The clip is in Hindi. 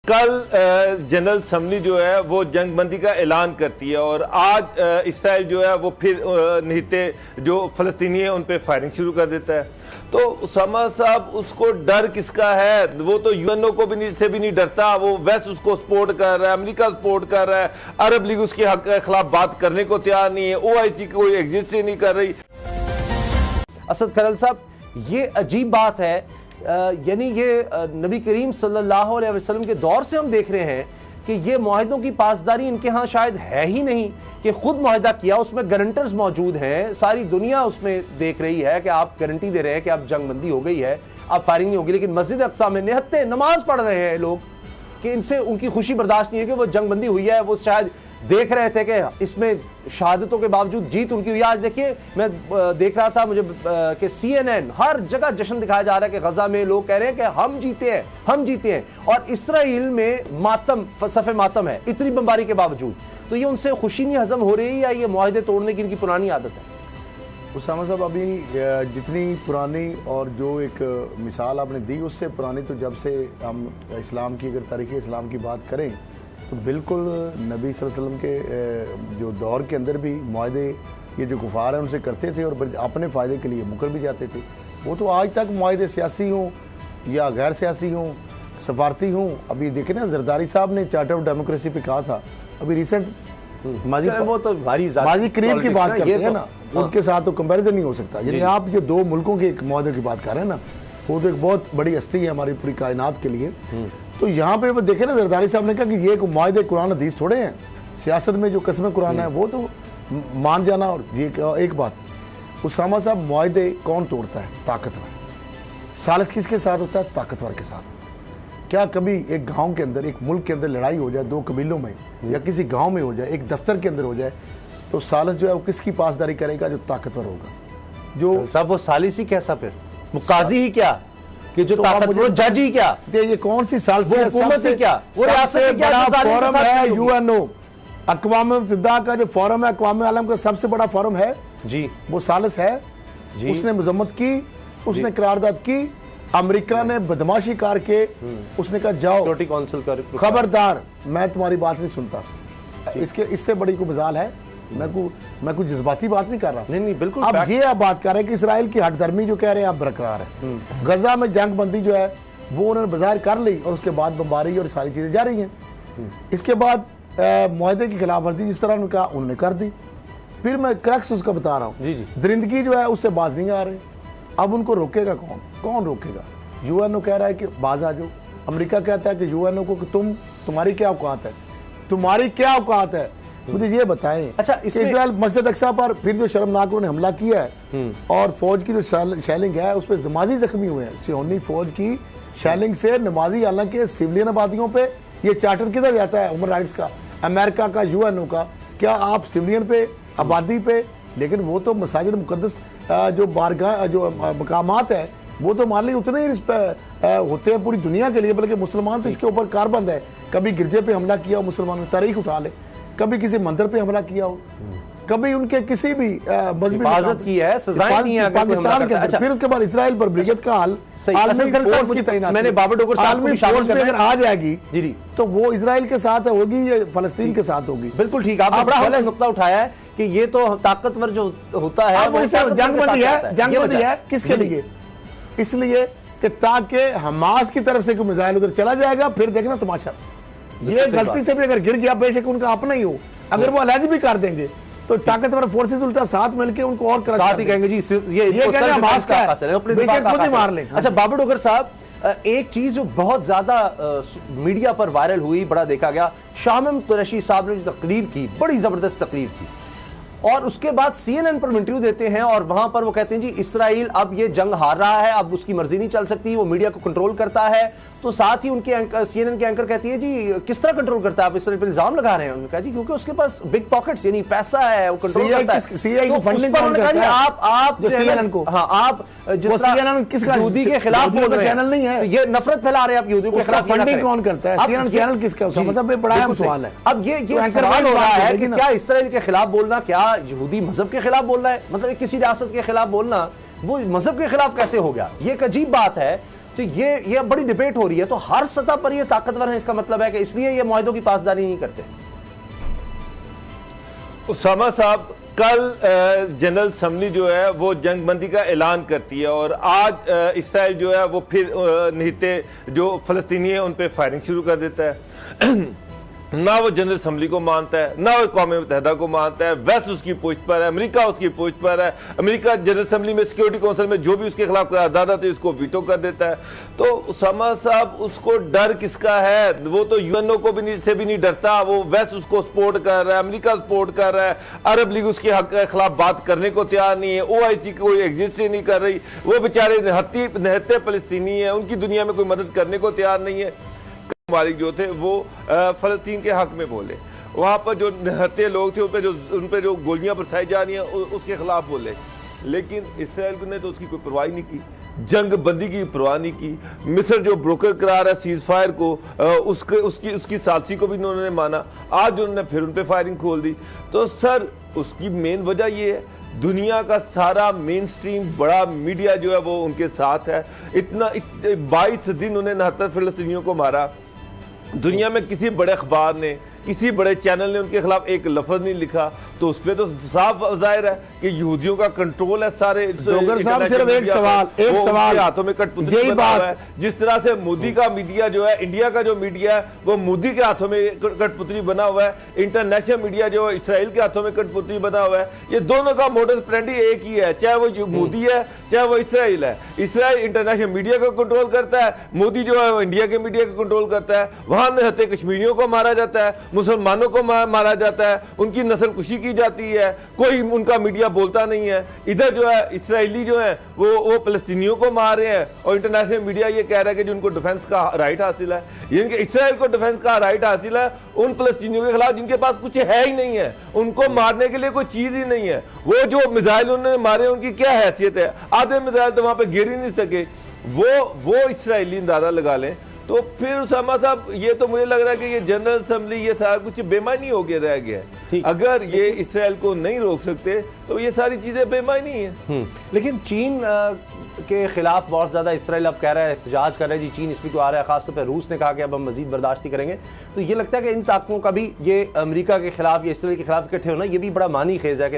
कल जनरल असम्बली जो है वो जंगबंदी का ऐलान करती है और आज इसराइल जो है वो फिर निहत्ते जो फलस्तीनी है उन पे फायरिंग शुरू कर देता है। तो उसामा साहब उसको डर किसका है? वो तो यूएनओ को भी से भी नहीं डरता, वो वेस्ट उसको सपोर्ट कर रहा है, अमेरिका सपोर्ट कर रहा है, अरब लीग उसके हक के खिलाफ बात करने को तैयार नहीं है, ओआईसी कोई एग्जिस्ट ही नहीं कर रही। असद खरल साहब, ये अजीब बात है, यानी ये नबी करीम सल्लल्लाहु अलैहि वसल्लम के दौर से हम देख रहे हैं कि ये मुआहदों की पासदारी इनके यहाँ शायद है ही नहीं कि खुद मुआहदा किया, उसमें गारंटर्स मौजूद हैं, सारी दुनिया उसमें देख रही है कि आप गारंटी दे रहे हैं कि आप जंगबंदी हो गई है, अब फायरिंग नहीं होगी, लेकिन मस्जिद अक्सा में निहत्ते नमाज पढ़ रहे हैं लोग कि इनसे उनकी खुशी बर्दाश्त नहीं है कि वो जंगबंदी हुई है। वो शायद देख रहे थे कि इसमें शहादतों के बावजूद जीत उनकी हुई। आज देखिए, मैं देख रहा था मुझे कि CNN हर जगह जश्न दिखाया जा रहा है कि गजा में लोग कह रहे हैं कि हम जीते हैं, हम जीते हैं, और इसराइल में मातम, सफ़े मातम है इतनी बमबारी के बावजूद। तो ये उनसे खुशी नहीं हजम हो रही या ये मुआहदे तोड़ने की इनकी पुरानी आदत है? उसामा साहब, अभी जितनी पुरानी और जो एक मिसाल आपने दी उससे पुरानी, तो जब से हम इस्लाम की अगर तारीख़ इस्लाम की बात करें तो बिल्कुल नबी सल्लल्लाहु अलैहि वसल्लम के जो दौर के अंदर भी मुआहदे ये जो कुफार हैं उनसे करते थे और अपने फ़ायदे के लिए मुकर भी जाते थे। वो तो आज तक मुआहदे सियासी हों या गैर सियासी हों, सफारती हों। अभी देखें ना, जरदारी साहब ने चार्टर ऑफ डेमोक्रेसी पे कहा था, अभी रिसेंट वो तो माजी करीब की बात करते हैं ना, उनके साथ तो कंपैरिजन नहीं हो सकता। यानी आप जो दो मुल्कों के एक मुआहदे की बात कर रहे हैं ना, वो तो एक बहुत बड़ी हस्ती है हमारी पूरी कायनात के लिए। तो यहाँ पे वो देखे ना, जरदारी साहब ने कहा कि ये मुआहदे कुरान हदीस थोड़े हैं, सियासत में जो कसम कुरान है वो तो मान जाना। और ये एक बात, उसामा साहब, मुआहदे कौन तोड़ता है? ताकतवर। सालिस किसके साथ होता है? ताकतवर के साथ। क्या कभी एक गांव के अंदर, एक मुल्क के अंदर लड़ाई हो जाए दो कबीलों में, या किसी गांव में हो जाए, एक दफ्तर के अंदर हो जाए, तो सालिस जो है वो किसकी पासदारी करेगा? जो ताकतवर होगा। जो साहब वो सालिस ही कैसा, फिर मुकाजी ही क्या कि जो ताकतवर जज ही क्या? ये कौन सी सालिस है? सबसे क्या वो सबसे बड़ा फोरम है यूएनओ, अक़वाम मुत्तहिदा का जो फोरम है, अक़वाम आलम का सबसे बड़ा फोरम है जी, वो सालिस है जी। उसने मजम्मत की, उसने करारदाद की, अमेरिका ने बदमाशी करके उसने कहा जाओ सिक्योरिटी काउंसिल कर, खबरदार मैं तुम्हारी बात नहीं सुनता। इससे बड़ी कोई मिसाल है? मैं कुछ जज्बाती बात नहीं कर रहा। नहीं बिल्कुल। अब ये आप बात कर रहे हैं कि इसराइल की हटधर्मी जो कह रहे हैं आप बरकरार है। गजा में जंग बंदी जो है वो उन्होंने बाजार कर ली और उसके बाद बमबारी और सारी चीजें जा रही हैं। इसके बाद मुआहदे की खिलाफ वर्जी जिस तरह उन्होंने कहा उन्होंने कर दी। फिर मैं क्रक्स उसका बता रहा हूँ, दरिंदगी जो है उससे बाज नहीं आ रहे। अब उनको रोकेगा कौन? कौन रोकेगा? यूएनओ कह रहा है कि बाज आ जाओ। अमेरिका कहता है कि यूएनओ को कि तुम्हारी क्या औकात है, तुम्हारी क्या औकात है, मुझे ये बताएं। अच्छा, इजराइल मस्जिद अक्सा पर फिर जो शर्मनाक उन्होंने हमला किया है और फौज की जो शैलिंग है उस पर नमाजी जख्मी हुए हैं। सियोनी फौज की शैलिंग से नमाजी, हालांकि सिविलियन आबादियों पे ये चार्टर किधर जाता है ह्यूमन राइट्स का, अमेरिका का, यूएनओ का? क्या आप सिविलियन पे, आबादी पे? लेकिन वो तो मसाजिद मुकद्दस जो बारगाह जो मकामात है वो तो हमारे लिए उतने ही होते हैं पूरी दुनिया के लिए, बल्कि मुसलमान तो इसके ऊपर कारबंद है। कभी गिरजे पे हमला किया हो मुसलमानों ने, तारीख उठा ले, कभी किसी मंदिर पे हमला किया हो, कभी उनके किसी भी मजहबी हिफाजत की है, सजाएं दी हैं पाकिस्तान के अंदर। फिर उसके बाद इजराइल पर ब्रिगेड का हाल, मैंने बाबर डोगर साहब को शामिल में अगर आ जाएगी जी तो वो इजराइल के साथ होगी या फलस्तीन के साथ होगी? बिल्कुल ठीक। आपने बड़ा अहम नुक्ता उठाया है कि ये तो ताकतवर जो होता है वो जंगबंदी है। जंगबंदी है किसके लिए? इसलिए कि ताकि हमास की तरफ से कोई मिसाइल उधर चला जाएगा, फिर देखना तमाशा। ये गलती से भी अगर गिर गया, बेशक उनका अपना ही हो, अगर वो अलग भी कर देंगे तो ताकतवर फोर्सेस उल्टा साथ मिलकर उनको और साथ ही कहेंगे जी ये हमास का है, बेशक खुद ही मार लें। अच्छा बाबर डोगर साहब, एक चीज जो बहुत ज्यादा मीडिया पर वायरल हुई, बड़ा देखा गया, शाह महमूद कुरैशी साहब ने जो तकरीर की, बड़ी जबरदस्त तकरीर थी, और उसके बाद CNN पर इंटरव्यू देते हैं और वहां पर वो कहते हैं जी इसराइल अब ये जंग हार रहा है, अब उसकी मर्जी नहीं चल सकती, वो मीडिया को कंट्रोल करता है। तो साथ ही उनके CNN के एंकर कहती है जी किस तरह कंट्रोल करता है, आप इसराइल पर इल्जाम लगा रहे हैं। उन्होंने कहा जी क्योंकि उसके पास बिग पॉकेट्स यानी पैसा है, वो कंट्रोल करता है। सीआई की फंडिंग कौन करता है? आप CNN को, हाँ, आप यहूदी के खिलाफ बोल रहे हैं, चैनल नहीं है, ये नफरत फैला रहे हैं आप यहूदियों के खिलाफ। फंडिंग कौन करता है? CNN चैनल किसका? मतलब बड़ा अहम सवाल है। अब ये सवाल हो रहा है कि क्या इसराइल के खिलाफ बोलना, क्या यहूदी मजहब के खिलाफ बोलना है? मतलब किसी रियासत के खिलाफ बोलना वो मजहब के खिलाफ कैसे हो गया? ये एक अजीब बात है। तो ये बड़ी डिबेट हो रही है। तो हर सतह पर ये ताकतवर है, इसका मतलब है कि इसलिए ये मुआहिदों की पासदारी नहीं करते। उसामा साहब, कल जनरल असम्बली जो है वो जंग बंदी का ऐलान करती है और आज इसराइल जो है वो फिर निहिते जो फलस्तीनी है उन पे फायरिंग शुरू कर देता है। ना वो जनरल असम्बली को मानता है, ना वो कौम मुत्तहिदा को मानता है। वेस्ट उसकी पोस्ट पर है, अमेरिका उसकी पोस्ट पर है। अमेरिका जनरल असम्बली में, सिक्योरिटी काउंसिल में जो भी उसके खिलाफ करारदाद आती है उसको वीटो कर देता है। तो उसामा साहब, उसको डर किसका है? वो तो यूएनओ को से भी नहीं डरता। वो वेस्ट उसको सपोर्ट कर रहा है, अमेरिका सपोर्ट कर रहा है, अरब लीग उसके हक के खिलाफ बात करने को तैयार नहीं है, OIC कोई एग्जिस्ट ही नहीं कर रही। वो बेचारे निहत्ते फलस्तीनी है, उनकी दुनिया में कोई मदद करने को तैयार नहीं है। मालिक जो थे वो फलस्तीन के हक में बोले, वहाँ पर जो निहत्ते लोग थे उन पे जो गोलियां बरसाई जा रही हैं उसके खिलाफ बोले। लेकिन इसराइल ने तो उसकी कोई परवाह नहीं की, जंग बंदी की परवाह नहीं की। मिस्र जो ब्रोकर करा रहा है सीज फायर को, उसकी सालसी को भी उन्होंने माना। आज उन्होंने फिर उन पे फायरिंग खोल दी। तो सर, उसकी मेन वजह ये है, दुनिया का सारा मेन स्ट्रीम बड़ा मीडिया जो है वो उनके साथ है। 22 दिन उन्हें 69 फिलिस्तीनियों को मारा। दुनिया में किसी बड़े अखबार ने, किसी बड़े चैनल ने उनके खिलाफ एक लफ्ज नहीं लिखा। तो उस पर तो साफ जाहिर है कि यहूदियों का कंट्रोल है सारे। डोगर साहब, सिर्फ एक सवाल हाथों में कठपुतली बना हुआ है। जिस तरह से मोदी का मीडिया जो है, इंडिया का जो मीडिया है वो मोदी के हाथों में कठपुतली बना हुआ है, इंटरनेशनल मीडिया जो है इसराइल के हाथों में कठपुतली बना हुआ है। ये दोनों का मोडस ऑपरेंडी एक ही है, चाहे वो मोदी है चाहे वो इसराइल है। इसराइल इंटरनेशनल मीडिया को कंट्रोल करता है, मोदी जो है वो इंडिया के मीडिया को कंट्रोल करता है। वहां रहते कश्मीरियों को मारा जाता है, मुसलमानों को मारा जाता है, उनकी नस्ल कुशी की जाती है, कोई उनका मीडिया बोलता नहीं है। इधर जो है इसराइली जो है वो फलस्तीनियों को मार रहे हैं और इंटरनेशनल मीडिया ये कह रहा है कि जो उनको डिफेंस का राइट हासिल है, यानी कि इसराइल को डिफेंस का राइट हासिल है उन फलस्तीनियों के खिलाफ जिनके पास कुछ है ही नहीं है, उनको मारने के लिए कोई चीज ही नहीं है। वो जो मिसाइल उन्होंने मारे उनकी क्या हैसियत है? आधे मिसाइल तो वहां पे गिर ही नहीं सके। वो इसराइली अंदाजा लगा लें। तो फिर उसामा साहब, ये तो मुझे लग रहा है कि ये जनरल असम्बली ये सारा कुछ बेमानी हो गया रह गया है। अगर ये इसराइल को नहीं रोक सकते तो ये सारी चीजें बेमानी है। लेकिन चीन के खिलाफ बहुत ज्यादा इसराइल अब कह रहा है, एहतजाज कर रहा है जी, चीन इसमें क्यों आ रहा है। खासतौर पर रूस ने कहा कि अब हम मजीद बर्दाश्त नहीं करेंगे। तो ये लगता है कि इन ताकतों का भी ये अमेरिका के खिलाफ या इसराइल के खिलाफ इकट्ठे होना ये भी बड़ा मानी खेज है कि